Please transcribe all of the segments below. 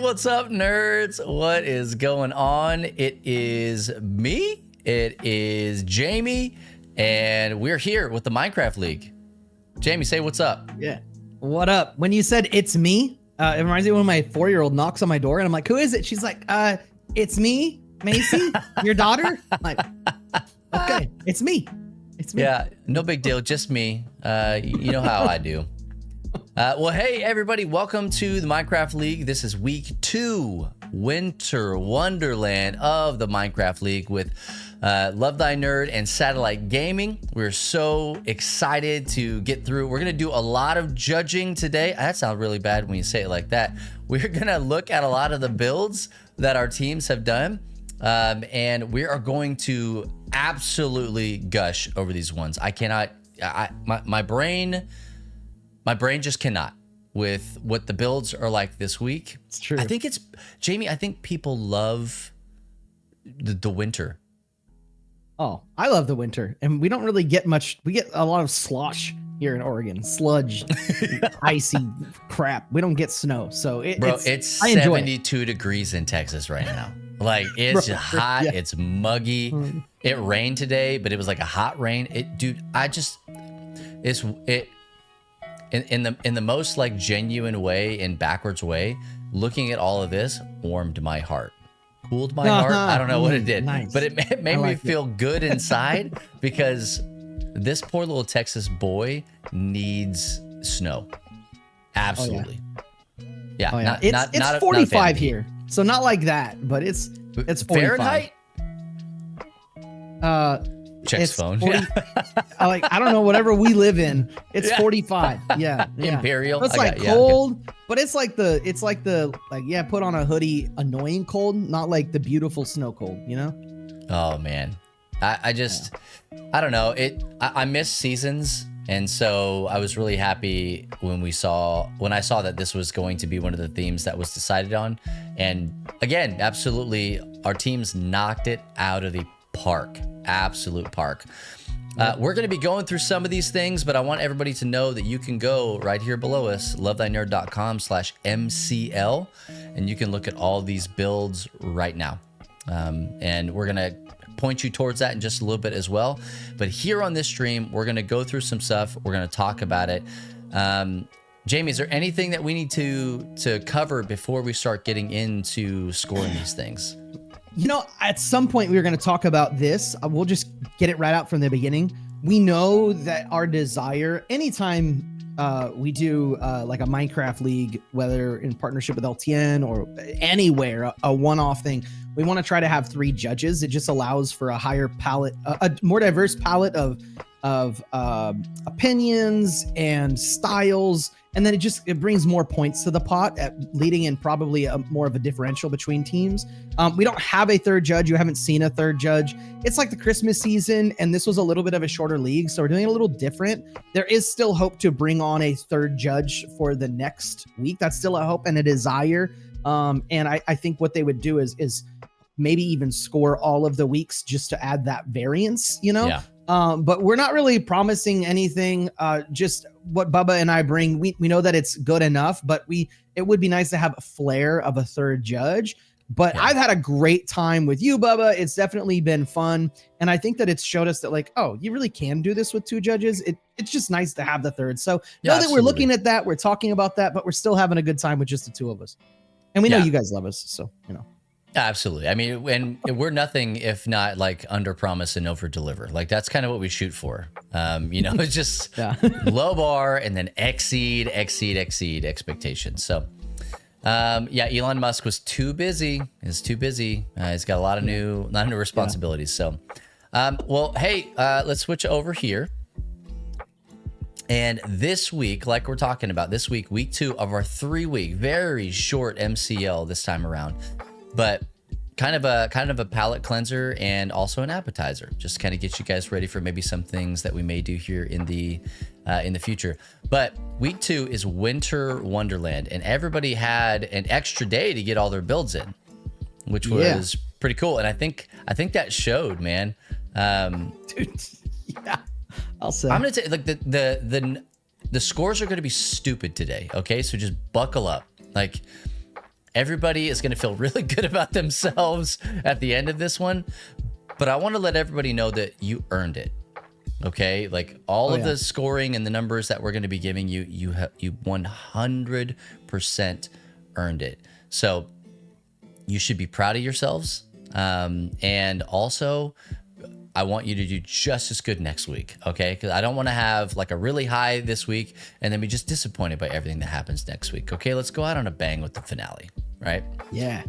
what's up, nerds? What is going on? It is me. It is Jamie, and we're here with the Minecraft League. Jamie, say what's up. Yeah. What up? When you said it's me, it reminds me when my 4-year-old knocks on my door, and I'm like, "Who is it?" She's like, "It's me, Macy, your daughter." I'm like, okay, it's me. It's me. Yeah, no big deal. Just me. You know how I do. Well, hey, everybody. Welcome to the Minecraft League. This is week 2, Winter Wonderland of the Minecraft League with Love Thy Nerd and Satellite Gaming. We're so excited to get through. We're going to do a lot of judging today. That sounds really bad when you say it like that. We're going to look at a lot of the builds that our teams have done. And we are going to absolutely gush over these ones. I cannot, my brain just cannot with what the builds are like this week. It's true. I think it's, Jamie, I think people love the winter. Oh, I love the winter, and we don't really get much. We get a lot of slosh here in Oregon, sludge, icy crap. We don't get snow, so it's 72 degrees in Texas right now. Like it's hot, yeah. It's muggy. It rained today, but it was like a hot rain. In the most like genuine way, in backwards way, looking at all of this warmed my heart. Cooled my heart. I don't know what it did, nice. But it made me feel good inside because this poor little Texas boy needs snow. Absolutely. Yeah. It's 45 here, so not like that, but it's 45. Fahrenheit. Checks phone. 40, I don't know, whatever we live in, it's 45. Yeah. Imperial. So it's like cold, but it's like the put on a hoodie, annoying cold, not like the beautiful snow cold, you know? Oh man. I don't know. I miss seasons, and so I was really happy when I saw that this was going to be one of the themes that was decided on. And again, absolutely, our teams knocked it out of the park. Absolute park. We're going to be going through some of these things, but I want everybody to know that you can go right here below us, lovethynerd.com/MCL, and you can look at all these builds right now. And we're going to point you towards that in just a little bit as well. But here on this stream, we're going to go through some stuff. We're going to talk about it. Jamie, is there anything that we need to cover before we start getting into scoring these things? You know, at some point we were going to talk about this. We'll just get it right out from the beginning. We know that our desire, anytime we do like a Minecraft League, whether in partnership with LTN or anywhere, a one-off thing, we want to try to have 3 judges. It just allows for a higher palette, a more diverse palette of opinions and styles. And then it brings more points to the pot, leading in probably more of a differential between teams. We don't have a 3rd judge. You haven't seen a 3rd judge. It's like the Christmas season, and this was a little bit of a shorter league, so we're doing it a little different. There is still hope to bring on a 3rd judge for the next week. That's still a hope and a desire. And I think what they would do is maybe even score all of the weeks just to add that variance, you know? Yeah. But we're not really promising anything. Just what Bubba and I bring, we know that it's good enough, but it would be nice to have a flair of a 3rd judge. But yeah. I've had a great time with you, Bubba. It's definitely been fun. And I think that it's showed us that, like, oh, you really can do this with 2 judges. It's just nice to have the 3rd. So know that we're looking at that. We're talking about that, but we're still having a good time with just the 2 of us. And we know you guys love us. So, you know. Absolutely. I mean, and we're nothing if not like under promise and over deliver. Like that's kind of what we shoot for. You know, it's just low bar and then exceed expectations. So, Elon Musk was too busy. He's too busy. He's got a lot of new responsibilities. So, well, hey, let's switch over here. And this week, like we're talking about this week, week 2 of our 3-week, very short MCL this time around. But kind of a palate cleanser and also an appetizer, just to kind of get you guys ready for maybe some things that we may do here in the future. But week 2 is Winter Wonderland, and everybody had an extra day to get all their builds in, which was pretty cool. And I think that showed, man. Dude, yeah, I'll say. I'm gonna say like the scores are gonna be stupid today. Okay, so just buckle up, like. Everybody is going to feel really good about themselves at the end of this one. But I want to let everybody know that you earned it. Okay? Like all of the scoring and the numbers that we're going to be giving you, you 100% earned it. So you should be proud of yourselves. And also, I want you to do just as good next week, okay? Because I don't want to have like a really high this week and then be just disappointed by everything that happens next week. Okay, let's go out on a bang with the finale, right? Yeah.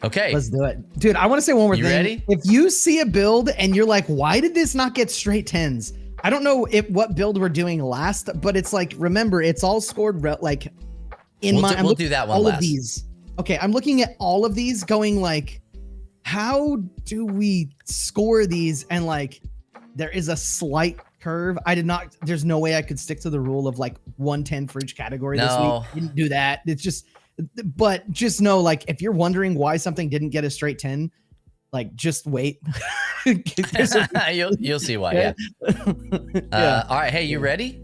Okay. Let's do it. Dude, I want to say one more thing. You ready? If you see a build and you're like, why did this not get straight 10s? I don't know what build we're doing last, but it's like, remember, it's all scored like in my. We'll do that one all last. Of these. Okay, I'm looking at all of these going like, how do we score these? And like, there is a slight curve. There's no way I could stick to the rule of like 110 for each category this week. Didn't do that. It's just, but just know, like, if you're wondering why something didn't get a straight 10, like, just wait. You'll see why. Yeah. All right. Hey, you ready?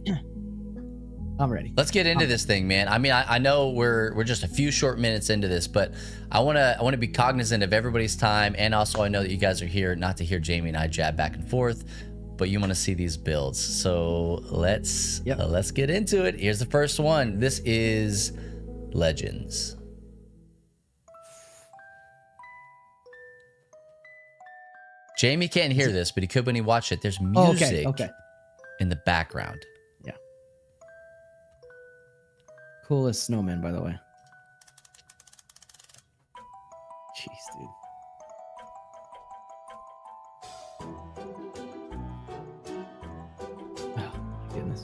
I'm ready. Let's get into this thing, man. I mean, I know we're just a few short minutes into this, but I want to be cognizant of everybody's time, and also I know that you guys are here not to hear Jamie and I jab back and forth, but you want to see these builds. So let's get into it. Here's the first one. This is Legends. Jamie can't hear this, but he could when he watched it. There's music in the background. Coolest snowman, by the way. Jeez, dude. Oh, my goodness.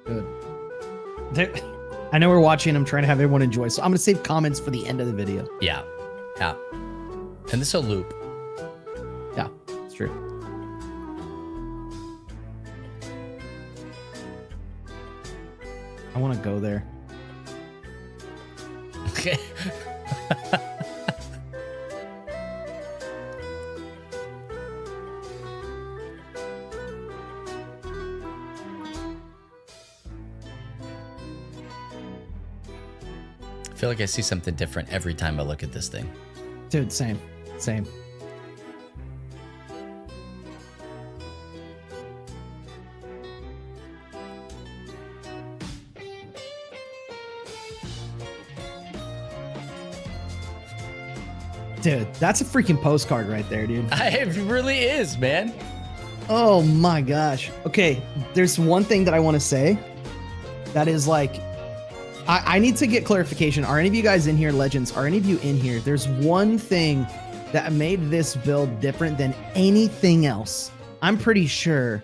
Good. I know we're watching. I'm trying to have everyone enjoy, so I'm going to save comments for the end of the video. Yeah. Yeah. And this is a loop. Yeah, it's true. I want to go there. Okay. I feel like I see something different every time I look at this thing. Dude, same. Dude, that's a freaking postcard right there, dude. It really is, man. Oh my gosh. Okay, there's one thing that I want to say. That is like, I need to get clarification. Are any of you guys in here, Legends? Are any of you in here? There's one thing that made this build different than anything else. I'm pretty sure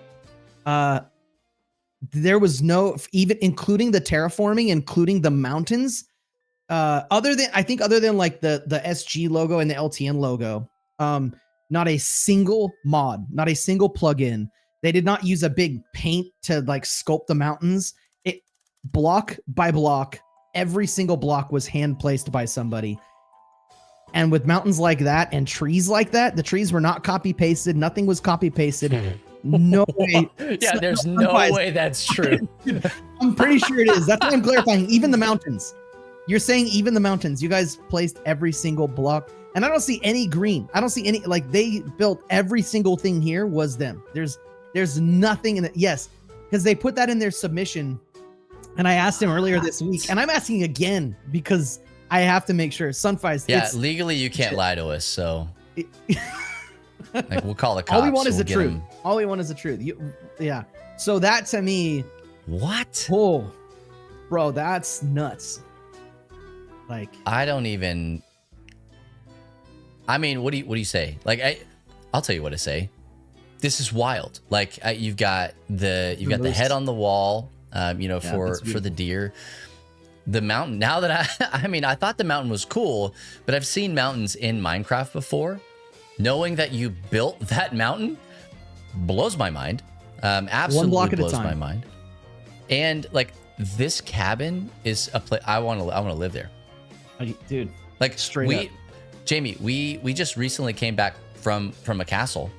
there was no, even including the terraforming, including the mountains, other than like the SG logo and the LTN logo, not a single mod, not a single plugin. They did not use a big paint to like sculpt the mountains. It block by block, every single block was hand placed by somebody. And with mountains like that and trees like that, the trees were not copy pasted. Nothing was copy pasted. No way. Yeah, there's no way that's true. I'm pretty sure it is. That's why I'm clarifying. Even the mountains. You're saying even the mountains. You guys placed every single block. And I don't see any green. I don't see any, like, they built every single thing here was them. There's nothing in it. Yes, because they put that in their submission. And I asked him earlier this week, and I'm asking again because I have to make sure. Sunfise. Yeah, legally you can't lie to us, so like we'll call the cops. All we want is we'll the truth. All we want is the truth. Yeah. So that to me. What? Oh, bro, that's nuts. Like, I don't even. I mean, what do you say? Like, I'll tell you what to say. This is wild. Like, you've got the head on the wall. For the deer. The mountain. Now that I thought the mountain was cool, but I've seen mountains in Minecraft before. Knowing that you built that mountain blows my mind. Absolutely blows my mind. And like, this cabin is a place I want to live there. Dude, like straight up. Jamie, we just recently came back from a castle,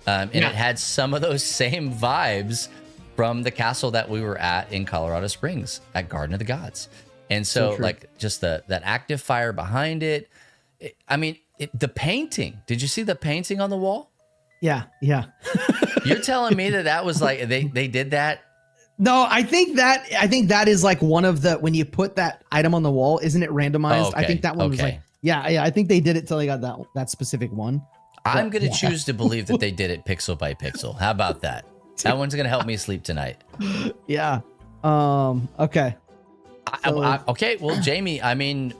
And it had some of those same vibes from the castle that we were at in Colorado Springs at Garden of the Gods. And so like just that active fire behind it. The painting. Did you see the painting on the wall? Yeah. You're telling me that was like they did that? No, I think that is like one of the, when you put that item on the wall, isn't it randomized? Oh, okay. I think that one was like, yeah. I think they did it till they got that specific one. I'm going to choose to believe that they did it pixel by pixel. How about that? That one's going to help me sleep tonight. Yeah. Okay. Okay. Well, Jamie, I mean,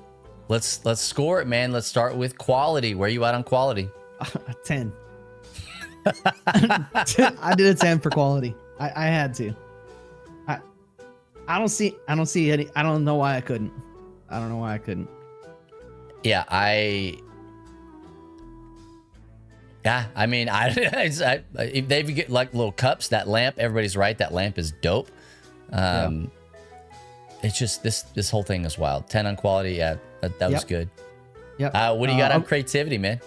let's score it, man. Let's start with quality. Where are you at on quality? 10. I did a 10 for quality. I had to. I don't see any. I don't know why I couldn't. Yeah, I mean, if they get like little cups, that lamp, everybody's right. That lamp is dope. It's just this whole thing is wild. 10 on quality. Yeah, that was good. Yep. What do you got on creativity, man?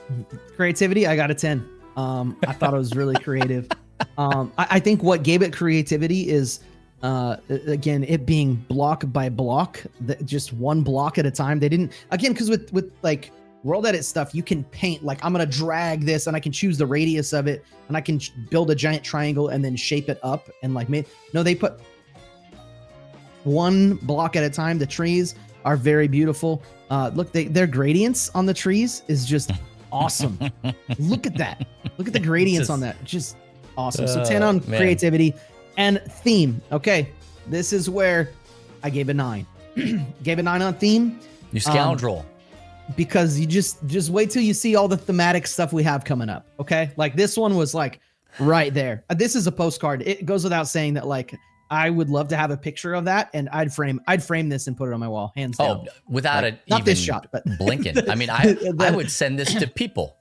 Creativity, I got a 10. I thought it was really creative. I think what gave it creativity is, again, it being block by block, just one block at a time. They didn't, again, because with like World Edit stuff, you can paint, like I'm going to drag this and I can choose the radius of it and I can build a giant triangle and then shape it up and like, no, they put one block at a time. The trees are very beautiful. Look, their gradients on the trees is just awesome. Look at that. Look at the gradients on that. Just awesome. So 10 on creativity and theme. Okay. This is where I gave a 9. Gave a 9 on theme. You scoundrel. Because you just wait till you see all the thematic stuff we have coming up. Okay. Like this one was like right there. This is a postcard. It goes without saying that like I would love to have a picture of that and I'd frame this and put it on my wall, hands down. Oh, without like, it not even this shot, but blinking. I mean, I would send this to people.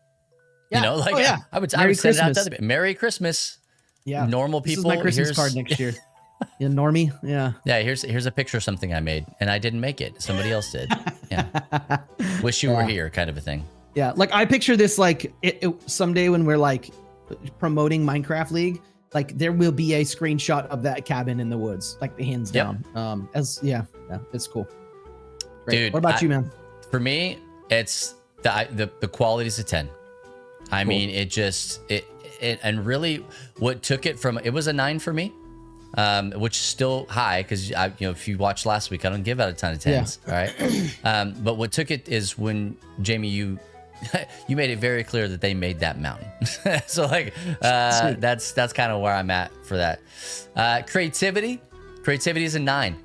Yeah. You know, like I would send it out to other people. Merry Christmas. Yeah. Normal people. This is my Christmas card next year. Yeah, normie. Yeah. Yeah, here's a picture of something I made and I didn't make it. Somebody else did. Yeah. Wish you were here kind of a thing. Yeah. Like I picture this like someday when we're like promoting Minecraft League, like there will be a screenshot of that cabin in the woods, like the hands down. Yeah, it's cool. Great. Dude, what about you, man? For me, it's the quality's a 10. I mean, it and really what took it from, it was a 9 for me. Which is still high because if you watched last week, I don't give out a ton of 10s. All right. But what took it is when Jamie, you made it very clear that they made that mountain. So like, that's kind of where I'm at for that. Creativity is a 9.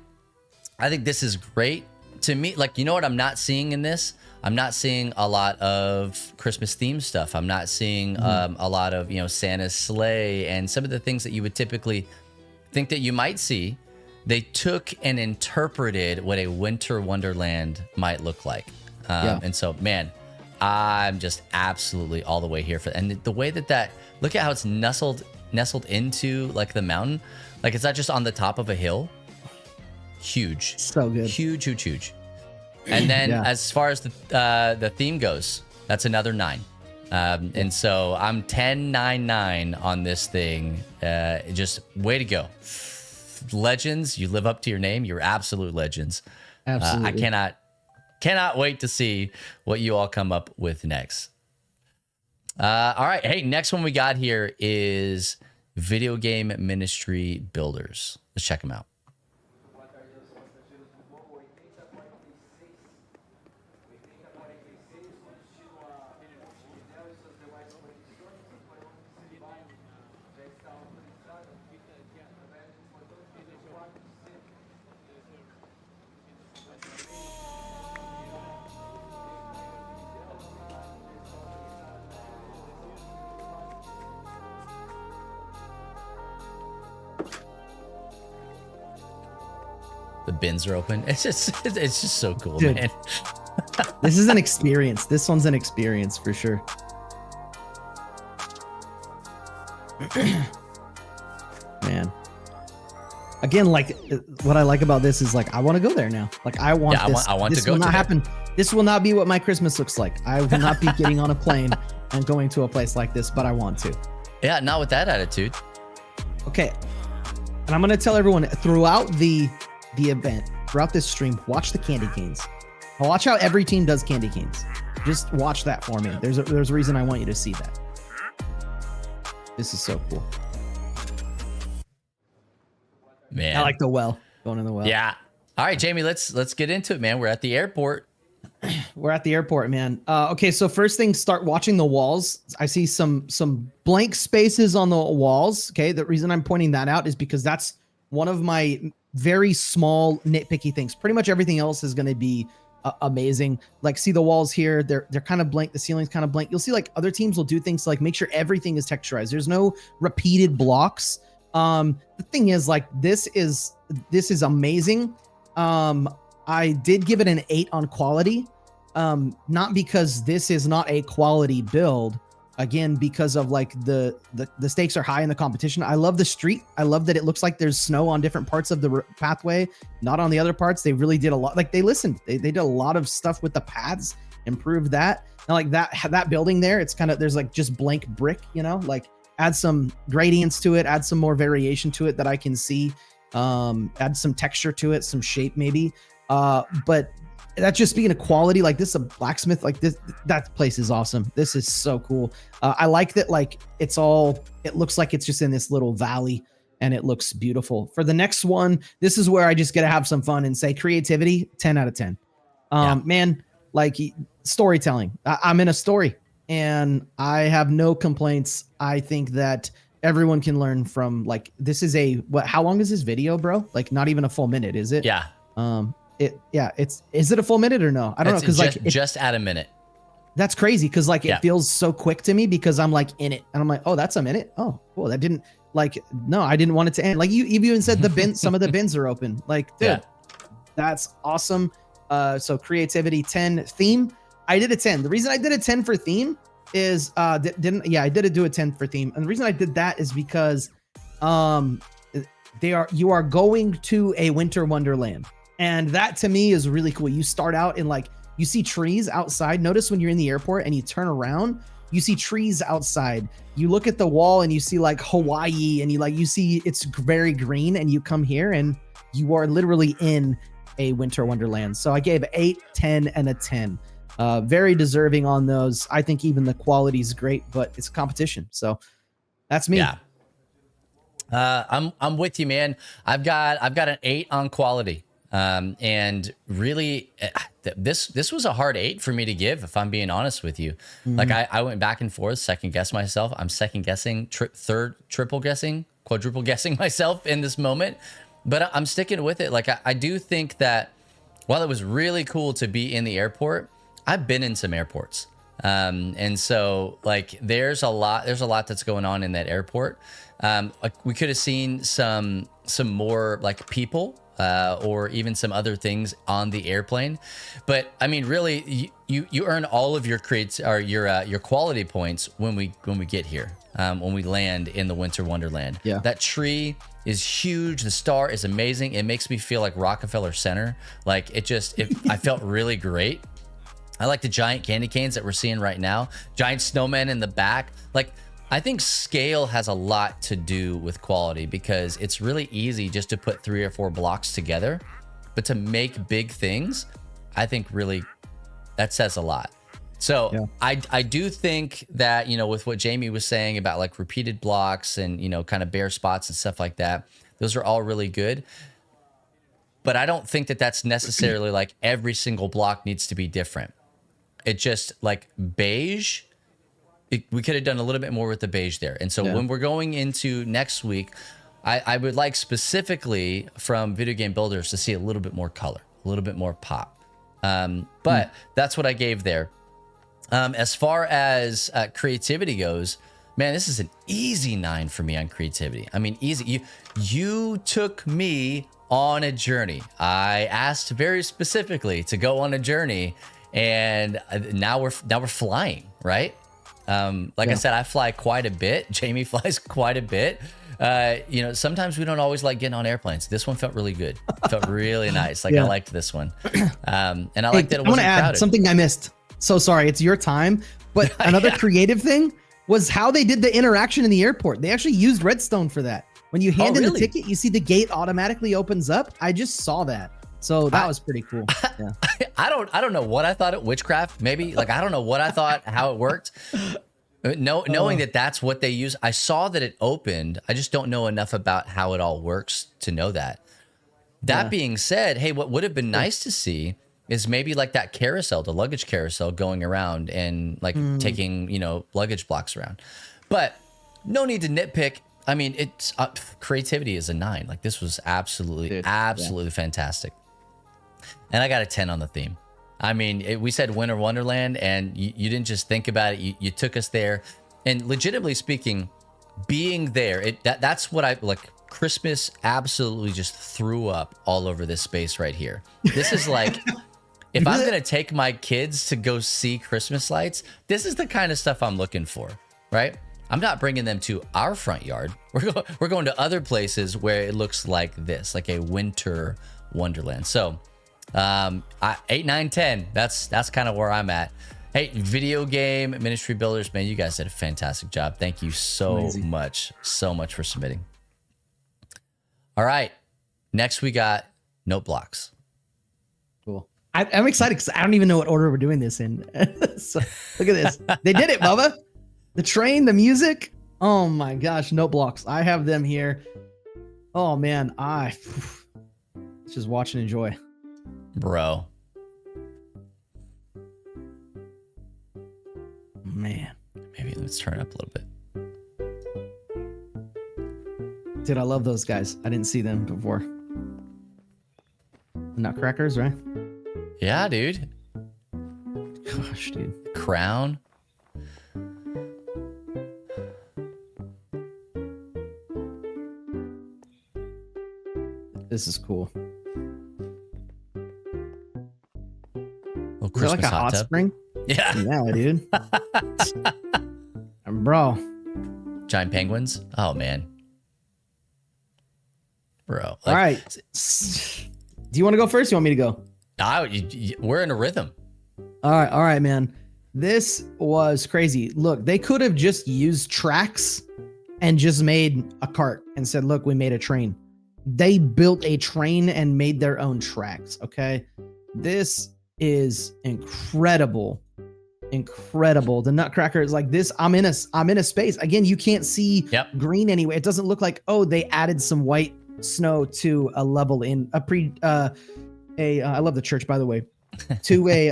I think this is great to me. Like, you know what I'm not seeing in this? I'm not seeing a lot of Christmas themed stuff. I'm not seeing a lot of, Santa's sleigh and some of the things that you would typically think that you might see. They took and interpreted what a winter wonderland might look like. And so, man, I'm just absolutely all the way here for, and the way that look at how it's nestled into like the mountain. Like it's not just on the top of a hill. Huge. So good. Huge. And then as far as the theme goes, that's another 9. And so I'm 10-9-9 on this thing. Just way to go. Legends, you live up to your name. You're absolute legends. Absolutely. I cannot wait to see what you all come up with next. All right. Hey, next one we got here is Video Game Ministry Builders. Let's check them out. The bins are open. It's just so cool, dude, man. This is an experience. This one's an experience for sure. Man. Again, like what I like about this is like I want to go there now. Like I want this. I want this to go. Will not happen. This will not be what my Christmas looks like. I will not be getting on a plane and going to a place like this, but I want to. Yeah, not with that attitude. Okay. And I'm going to tell everyone throughout the event, throughout this stream, watch the candy canes. Watch how every team does candy canes. Just watch that for me. There's a reason I want you to see that. This is so cool. Man. I like the well. Going in the well. Yeah. All right, Jamie, let's get into it, man. We're at the airport. We're at the airport, man. Okay, so first thing, start watching the walls. I see some blank spaces on the walls. Okay, the reason I'm pointing that out is because that's one of my very small nitpicky things. Pretty much everything else is going to be amazing. Like, see the walls here, they're kind of blank. The ceiling's kind of blank. You'll see like other teams will do things like make sure everything is texturized. There's no repeated blocks. The thing is, like, this is amazing. I did give it an 8 on quality. Not because this is not a quality build, again, because of like the stakes are high in the competition. I love the street. I love that it looks like there's snow on different parts of the pathway, not on the other parts. They really did a lot. Like, they listened. They did a lot of stuff with the paths, improved that. And like that building there, it's kind of, there's like just blank brick, you know, like add some gradients to it, add some more variation to it that I can see, add some texture to it, some shape maybe. But that's just speaking of quality. Like, this is a blacksmith. Like, that place is awesome. This is so cool. I like that. Like, it looks like it's just in this little valley and it looks beautiful. For the next one, this is where I just get to have some fun and say creativity, 10 out of 10. Man, like, storytelling. I'm in a story and I have no complaints. I think that everyone can learn from, like, this is how long is this video, bro? Like, not even a full minute, is it? Yeah. Is it a full minute or no? I don't know, because like just at a minute. That's crazy, because like it feels so quick to me because I'm like in it and I'm like, oh, that's a minute. Oh, cool. That didn't, like, no, I didn't want it to end. Like, you even said the bin, some of the bins are open. Like, dude, that's awesome. So creativity 10, theme, I did a 10. The reason I did a 10 for theme is I did do a 10 for theme, and the reason I did that is because you are going to a winter wonderland. And that to me is really cool. You start out in, like, you see trees outside. Notice when you're in the airport and you turn around, you see trees outside. You look at the wall and you see like Hawaii, and you see it's very green, and you come here and you are literally in a winter wonderland. So I gave 8, 10, and a 10. Very deserving on those. I think even the quality is great, but it's a competition. So that's me. Yeah. I'm with you, man. I've got an 8 on quality. And really, this was a hard 8 for me to give, if I'm being honest with you. Mm-hmm. Like, I went back and forth, second guess myself. I'm second guessing, triple guessing, quadruple guessing myself in this moment, but I'm sticking with it. Like, I do think that while it was really cool to be in the airport, I've been in some airports. And so, like, there's a lot that's going on in that airport. Like, we could have seen some more like people, or even some other things on the airplane, but I mean, really, you earn all of your your quality points when we get here, when we land in the Winter Wonderland. Yeah, that tree is huge. The star is amazing. It makes me feel like Rockefeller Center. Like, I felt really great. I like the giant candy canes that we're seeing right now. Giant snowmen in the back. Like, I think scale has a lot to do with quality, because it's really easy just to put 3 or 4 blocks together, but to make big things, I think really that says a lot. So yeah. I do think that, you know, with what Jamie was saying about like repeated blocks and, you know, kind of bare spots and stuff like that, those are all really good. But I don't think that that's necessarily like every single block needs to be different. It just, like, beige, we could have done a little bit more with the beige there. And so when we're going into next week, I would like specifically from video game builders to see a little bit more color, a little bit more pop. But that's what I gave there. As far as creativity goes, man, this is an easy 9 for me on creativity. I mean, easy. You took me on a journey. I asked very specifically to go on a journey, and now we're flying, right? I said, I fly quite a bit. Jamie flies quite a bit. You know, sometimes we don't always like getting on airplanes. This one felt really good. It felt really nice. Like, I liked this one. And I liked that it wasn't crowded. Something I missed. So sorry, it's your time. But another creative thing, was how they did the interaction in the airport. They actually used redstone for that. When you hand in the ticket, you see the gate automatically opens up. I just saw that. So that was pretty cool. Yeah. I don't know what I thought of witchcraft. Maybe like I don't know what I thought how it worked. Knowing that that's what they use, I saw that it opened. I just don't know enough about how it all works to know that. That being said, hey, what would have been nice to see is maybe like that carousel, the luggage carousel going around and like taking, luggage blocks around. But no need to nitpick. I mean, it's creativity is a 9. Like this was absolutely fantastic. And I got a 10 on the theme. I mean, we said Winter Wonderland, and you didn't just think about it. You took us there. And legitimately speaking, being there, that's what I like. Christmas absolutely just threw up all over this space right here. This is like, if I'm going to take my kids to go see Christmas lights, this is the kind of stuff I'm looking for, right? I'm not bringing them to our front yard. We're going to other places where it looks like this, like a Winter Wonderland. So 8, 9, 10, that's kind of where I'm at. Hey, video game ministry builders, man, you guys did a fantastic job. Thank you so much for submitting. All right, next we got note blocks. Cool. I'm excited because I don't even know what order we're doing this in. So look at this. They did it, Bubba. The train, the music. Oh my gosh, note blocks. I have them here. Oh man, let's just watch and enjoy. Bro. Man. Maybe let's turn it up a little bit. Dude, I love those guys. I didn't see them before. Nutcrackers, right? Yeah, dude. Gosh, dude. Crown. This is cool. Little Christmas like a hot tub. spring? Yeah. Yeah, dude. Bro. Giant penguins. Oh, man. Bro. All right. Do you want to go first? You want me to go? We're in a rhythm. All right, man. This was crazy. Look, they could have just used tracks and just made a cart and said, look, we made a train. They built a train and made their own tracks. Okay. This is incredible. Incredible. The Nutcracker is like this. I'm in a space. Again, you can't see green anyway. It doesn't look like, they added some white snow to a level in I love the church, by the way, to a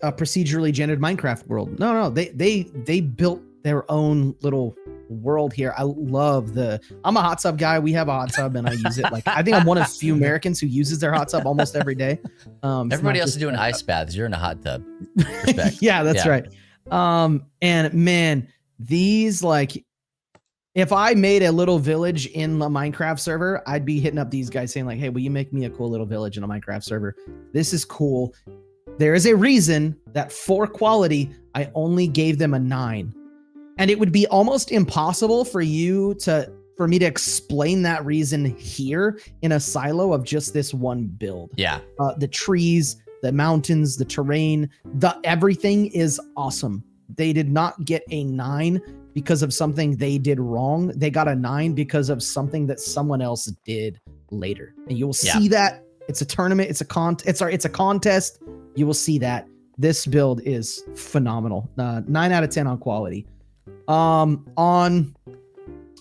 procedurally generated Minecraft world. No, they built their own little world here. I'm a hot tub guy. We have a hot tub and I use it. Like, I think I'm one of few Americans who uses their hot tub almost every day. Everybody else is doing ice baths. You're in a hot tub. Respect. Yeah, that's right. And man, these like, if I made a little village in the Minecraft server, I'd be hitting up these guys saying like, hey, will you make me a cool little village in a Minecraft server? This is cool. There is a reason that for quality, I only gave them a 9. And it would be almost impossible for me to explain that reason here in a silo of just this one build. Yeah. The trees, the mountains, the terrain, everything is awesome. They did not get a 9 because of something they did wrong. They got a 9 because of something that someone else did later. And you will see that. It's a tournament. It's a contest. You will see that. This build is phenomenal. 9 out of 10 on quality. I'm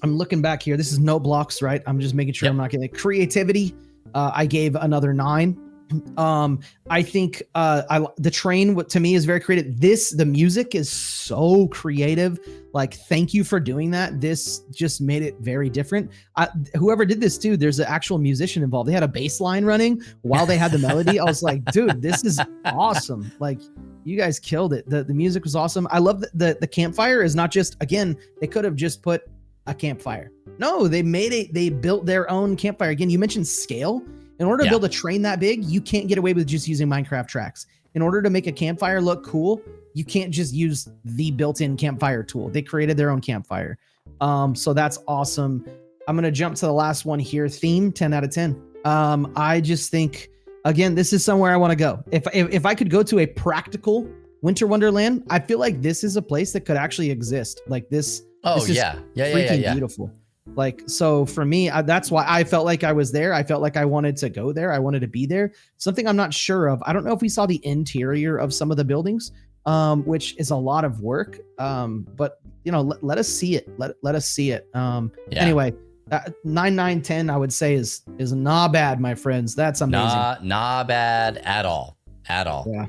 looking back here. This is no blocks, right? I'm just making sure I'm not getting it. Creativity. I gave another 9. I think the train to me is very creative. The music is so creative. Like, thank you for doing that. This just made it very different. Whoever did this too, there's an actual musician involved. They had a bass line running while they had the melody. I was like, dude, this is awesome. Like, you guys killed it. The music was awesome. I love the campfire is not just, again, they could have just put a campfire. No, they built their own campfire. Again, you mentioned scale. In order to build a train that big, you can't get away with just using Minecraft tracks. In order to make a campfire look cool, you can't just use the built-in campfire tool. They created their own campfire. So that's awesome. I'm going to jump to the last one here. Theme, 10 out of 10. I just think, again, this is somewhere I want to go. If I could go to a practical Winter Wonderland, I feel like this is a place that could actually exist. Like this. Oh, this is freaking beautiful. Like, so for me, that's why I felt like I was there. I felt like I wanted to go there. I wanted to be there. Something I'm not sure of. I don't know if we saw the interior of some of the buildings, which is a lot of work. But you know, let us see it. Let us see it. Anyway, 9, 9, 10, I would say is not bad, my friends. That's amazing. Not bad at all. Yeah,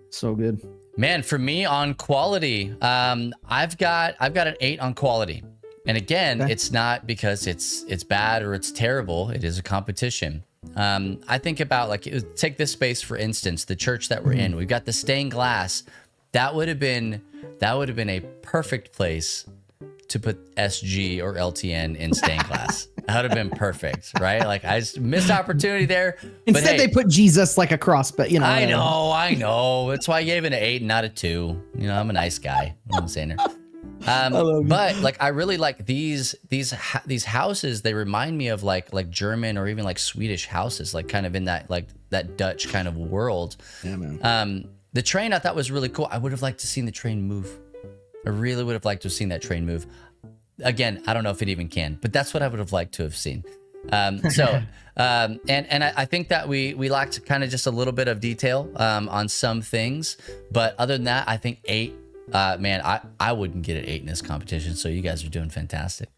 so good. Man, for me on quality, I've got an 8 on quality. And again, it's not because it's bad or it's terrible. It is a competition. I think about, like, take this space for instance, the church that we're in. We've got the stained glass. That would have been a perfect place to put SG or LTN in stained glass. That would have been perfect, right? Like, I just missed opportunity there. Instead, they put Jesus like a cross, but you know. I know. That's why I gave it an 8, not a 2. You know, I'm a nice guy. What I'm saying there. But like, I really like these houses. They remind me of like German or even like Swedish houses, like kind of in that, like that Dutch kind of world. Yeah, man. The train I thought was really cool. I would have liked to seen the train move. I really would have liked to have seen that train move. Again, I don't know if it even can, but that's what I would have liked to have seen. And I think that we lacked kind of just a little bit of detail on some things, but other than that, I think 8. Man, I wouldn't get an 8 in this competition, so you guys are doing fantastic.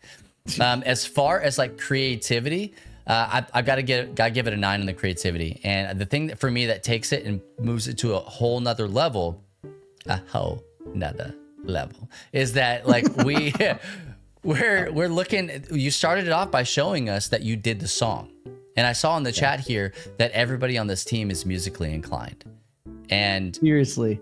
As far as like creativity, I've got to give it a 9 on the creativity. And the thing that for me that takes it and moves it to a whole nother level, is that like we're looking. You started it off by showing us that you did the song, and I saw in the chat here that everybody on this team is musically inclined, and seriously,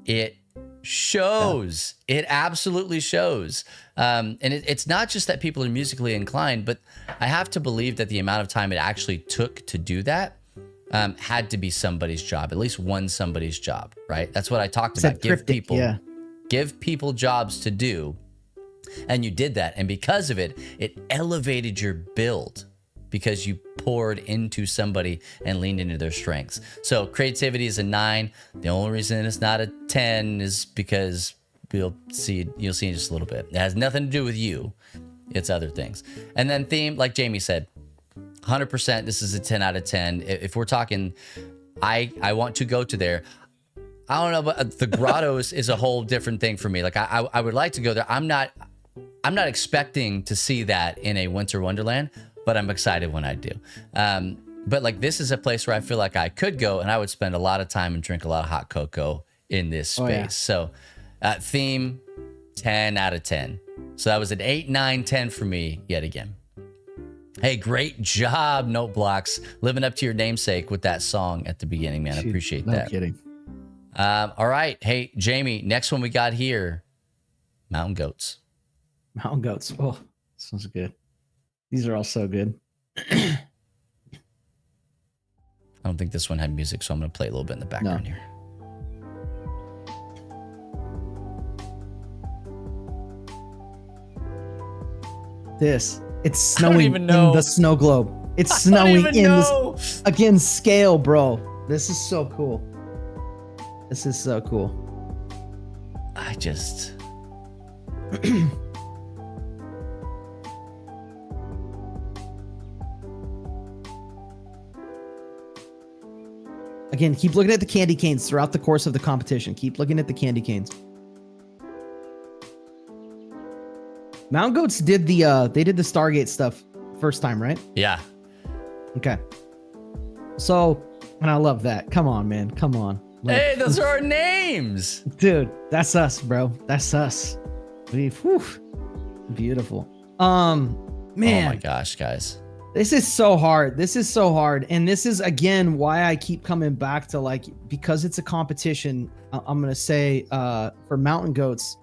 it shows. It absolutely shows. And it's not just that people are musically inclined, but I have to believe that the amount of time it actually took to do that had to be somebody's job, at least one somebody's job, right? That's what I talked about. Give people jobs to do. And you did that. And because of it, it elevated your build because you poured into somebody and leaned into their strengths. So creativity is a 9. The only reason it's not a 10 is because you'll see in just a little bit. It has nothing to do with you. It's other things. And then theme, like Jamie said, 100%, this is a 10 out of 10. If we're talking, I want to go to there. I don't know, but the grottos is a whole different thing for me. Like I would like to go there. I'm not expecting to see that in a Winter Wonderland, but I'm excited when I do. But like, this is a place where I feel like I could go and I would spend a lot of time and drink a lot of hot cocoa in this space. Yeah. So theme, 10 out of 10. So that was an 8, 9, 10 for me yet again. Hey, great job, Note Blocks, living up to your namesake with that song at the beginning, man. I appreciate that. No kidding. All right. Hey, Jamie, next one we got here, Mountain Goats. Mountain Goats. Oh, this one's good. These are all so good. I don't think this one had music, so I'm going to play a little bit in the background here. It's snowing in the snow globe. It's snowing in this, again, scale, bro. This is so cool. This is so cool. I just... Again, keep looking at the candy canes throughout the course of the competition. Keep looking at the candy canes. Mountain Goats did the Stargate stuff first time, right? Yeah. Okay. So, and I love that. Come on, man. Come on. Like, hey, those are our names. Dude, that's us, bro. That's us. Beautiful. Man. Oh my gosh, guys. This is so hard. This is so hard. And this is, again, why I keep coming back to, like, because it's a competition, I'm going to say for Mountain Goats,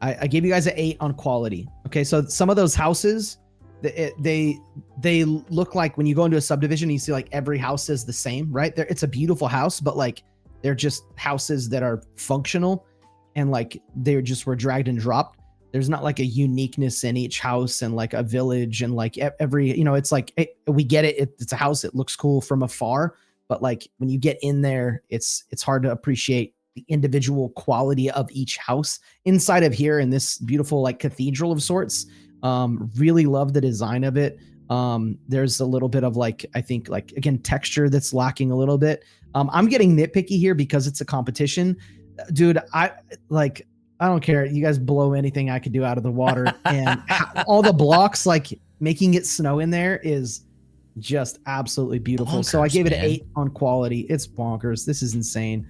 I gave you guys an 8 on quality. Okay, so some of those houses, they look like when you go into a subdivision, you see like every house is the same, right? It's a beautiful house, but like they're just houses that are functional and like they just were dragged and dropped. There's not like a uniqueness in each house and like a village and like every, you know, it's like, we get it. It's a house. It looks cool from afar, but like when you get in there, it's hard to appreciate the individual quality of each house inside of here in this beautiful like cathedral of sorts. Really love the design of it. There's a little bit of like, I think like, again, texture that's lacking a little bit. I'm getting nitpicky here because it's a competition. Dude, I don't care. You guys blow anything I could do out of the water. And all the blocks, like making it snow in there is just absolutely beautiful. Bonkers, so I gave it an 8 on quality. It's bonkers. This is insane.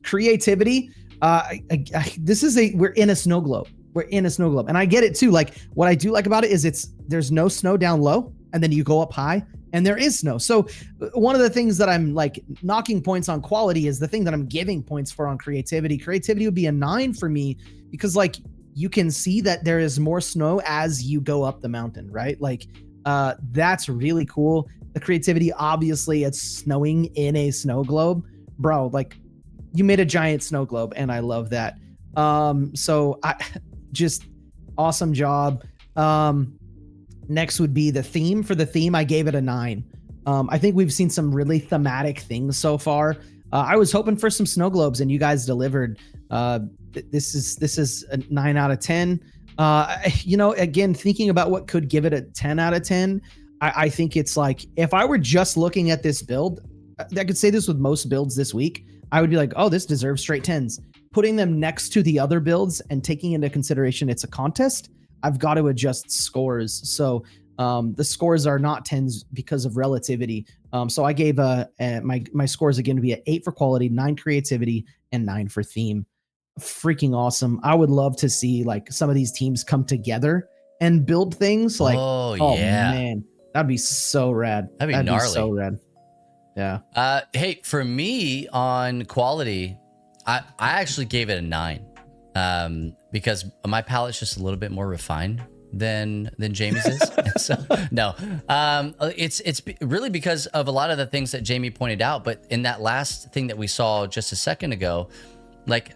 Creativity. We're in a snow globe. We're in a snow globe. And I get it too. Like what I do like about it is there's no snow down low and then you go up high and there is snow. So one of the things that I'm like knocking points on quality is the thing that I'm giving points for on creativity. Creativity would be a 9 for me because like you can see that there is more snow as you go up the mountain, right? Like that's really cool. The creativity, obviously it's snowing in a snow globe, bro. Like you made a giant snow globe and I love that. So I just awesome job. Next would be the theme. For the theme, I gave it a 9. I think we've seen some really thematic things so far. I was hoping for some snow globes and you guys delivered. This is a 9 out of 10. Again, thinking about what could give it a 10 out of 10, I think it's like, if I were just looking at this build, I could say this with most builds this week, I would be like, oh, this deserves straight 10s. Putting them next to the other builds and taking into consideration it's a contest, I've got to adjust scores. So the scores are not 10s because of relativity. So I gave my scores again to be an 8 for quality, 9 creativity, and 9 for theme. Freaking awesome. I would love to see like some of these teams come together and build things like, oh yeah, man, that'd be so rad. That'd be gnarly. So rad. Yeah. Hey, for me on quality, I actually gave it a 9 because my palate's just a little bit more refined than Jamie's is. So no, it's really because of a lot of the things that Jamie pointed out. But in that last thing that we saw just a second ago, like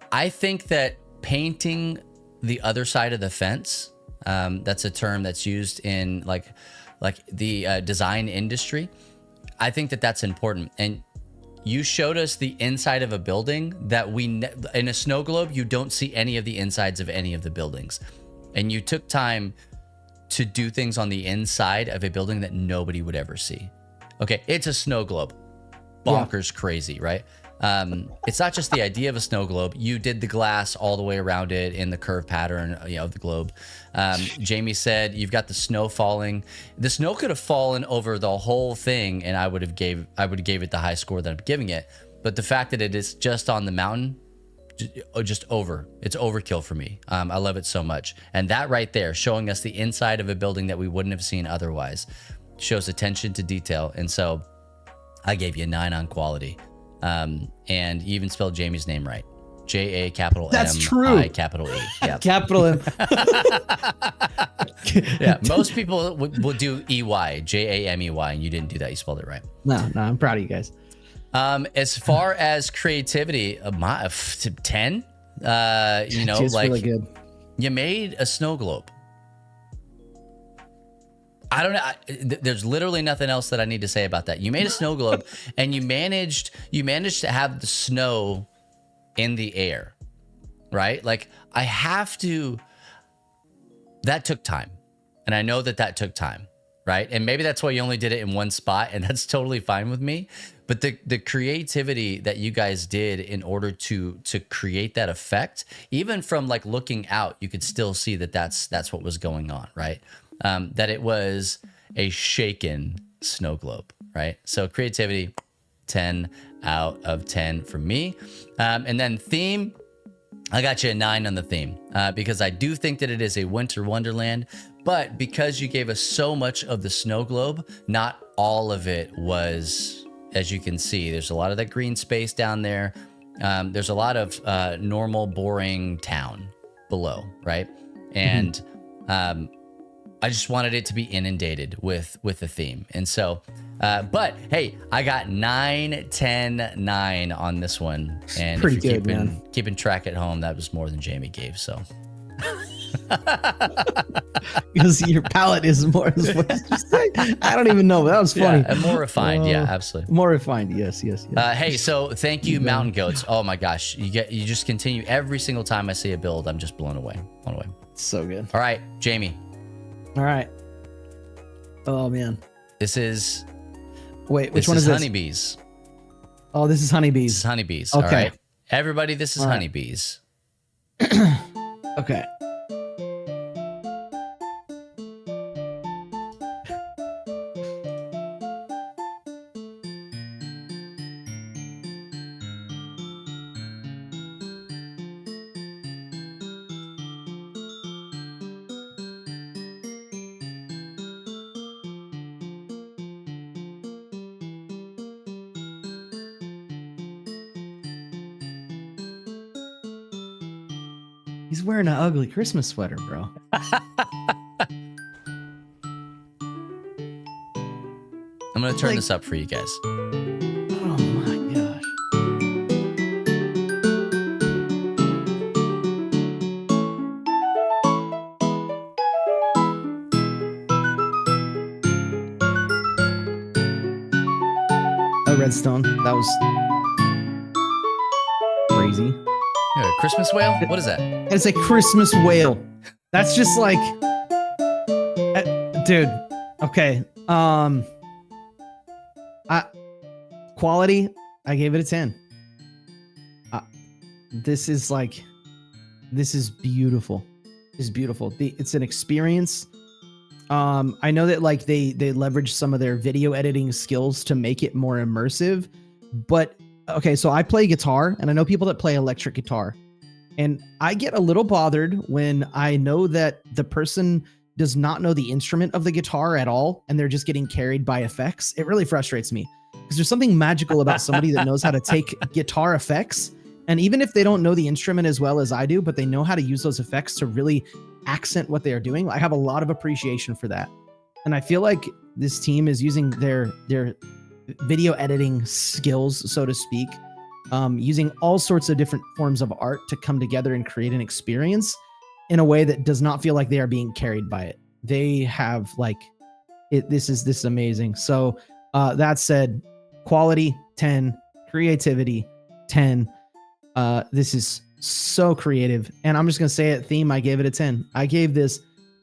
I think that painting the other side of the fence, that's a term that's used in like the design industry. I think that that's important. And you showed us the inside of a building that in a snow globe, you don't see any of the insides of any of the buildings. And you took time to do things on the inside of a building that nobody would ever see. Okay, it's a snow globe. Bonkers crazy, right? It's not just the idea of a snow globe. You did the glass all the way around it in the curve pattern of the globe. Jamie said you've got the snow falling. The snow could have fallen over the whole thing, and I would have gave it the high score that I'm giving it. But the fact that it is just on the mountain, it's overkill for me. I love it so much, and that right there, showing us the inside of a building that we wouldn't have seen otherwise, shows attention to detail. And so, I gave you a 9 on quality. And you even spelled Jamie's name right. J-A capital That's M true. I capital E. Yep. Capital M. Yeah, most people would do E-Y, J-A-M-E-Y, and you didn't do that. You spelled it right. No, I'm proud of you guys. As far as creativity, 10. It's like really good. You made a snow globe. I don't know. There's literally nothing else that I need to say about that. You made a snow globe, and you managed to have the snow in the air, right? Like that took time, and I know that took time, right? And maybe that's why you only did it in one spot, and that's totally fine with me. But the creativity that you guys did in order to create that effect, even from like looking out, you could still see that's what was going on, right? That it was a shaken snow globe, right? So creativity, 10 out of 10 for me. And then theme, I got you a 9 on the theme because I do think that it is a winter wonderland, but because you gave us so much of the snow globe, not all of it was, as you can see, there's a lot of that green space down there. There's a lot of normal, boring town below, right? And I just wanted it to be inundated with the theme. And so, but hey, I got 9, 10, 9 on this one. And pretty if you're good, keeping track at home, that was more than Jamie gave. So Because your palate is more. I don't even know. But that was funny. Yeah, and more refined. Yeah, absolutely. More refined. Yes. Hey, so thank you, Mountain Goats. Oh my gosh, you just continue every single time I see a build. I'm just blown away. So good. All right, Jamie. All right. Oh man. This is. Wait, which one is this? Honeybees. Oh, this is honeybees. This is honeybees. Okay. All right. Everybody, this is honeybees. Okay. He's wearing an ugly Christmas sweater, bro. I'm going to turn this up for you guys. Oh my gosh. Oh, Redstone. That was crazy. Yeah, Christmas whale? What is that? It's a Christmas whale. That's just like, dude. Okay. Quality. I gave it a 10. This is beautiful. It's beautiful. It's an experience. I know that like they leverage some of their video editing skills to make it more immersive, but okay. So I play guitar, and I know people that play electric guitar. And I get a little bothered when I know that the person does not know the instrument of the guitar at all, and they're just getting carried by effects. It really frustrates me because there's something magical about somebody that knows how to take guitar effects. And even if they don't know the instrument as well as I do, but they know how to use those effects to really accent what they are doing, I have a lot of appreciation for that. And I feel like this team is using their video editing skills, so to speak, using all sorts of different forms of art to come together and create an experience in a way that does not feel like they are being carried by it. They have like it. This is amazing. So that said, quality 10, creativity 10. This is so creative, and I'm just gonna say it. Theme, I gave it a 10. I gave this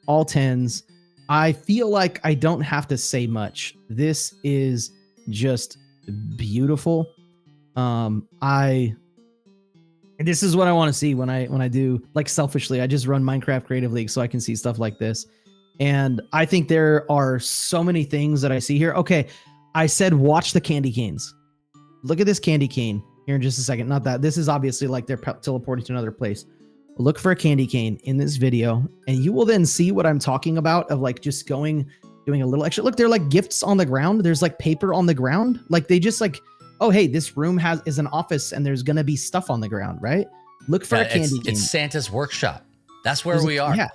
all 10s. I feel like I don't have to say much. This is just beautiful. This is what I want to see when I do, like, selfishly, I just run Minecraft Creative League so I can see stuff like this. And I think there are so many things that I see here. Okay, I said watch the candy canes. Look at this candy cane here in just a second. Not that. This is obviously like they're teleporting to another place. Look for a candy cane in this video, and you will then see what I'm talking about of like just doing a little extra. Look, they're like gifts on the ground. There's like paper on the ground. Like they just like, oh, hey, this room is an office and there's going to be stuff on the ground, right? Look for a candy cane. It's Santa's workshop. That's where we are. Yeah.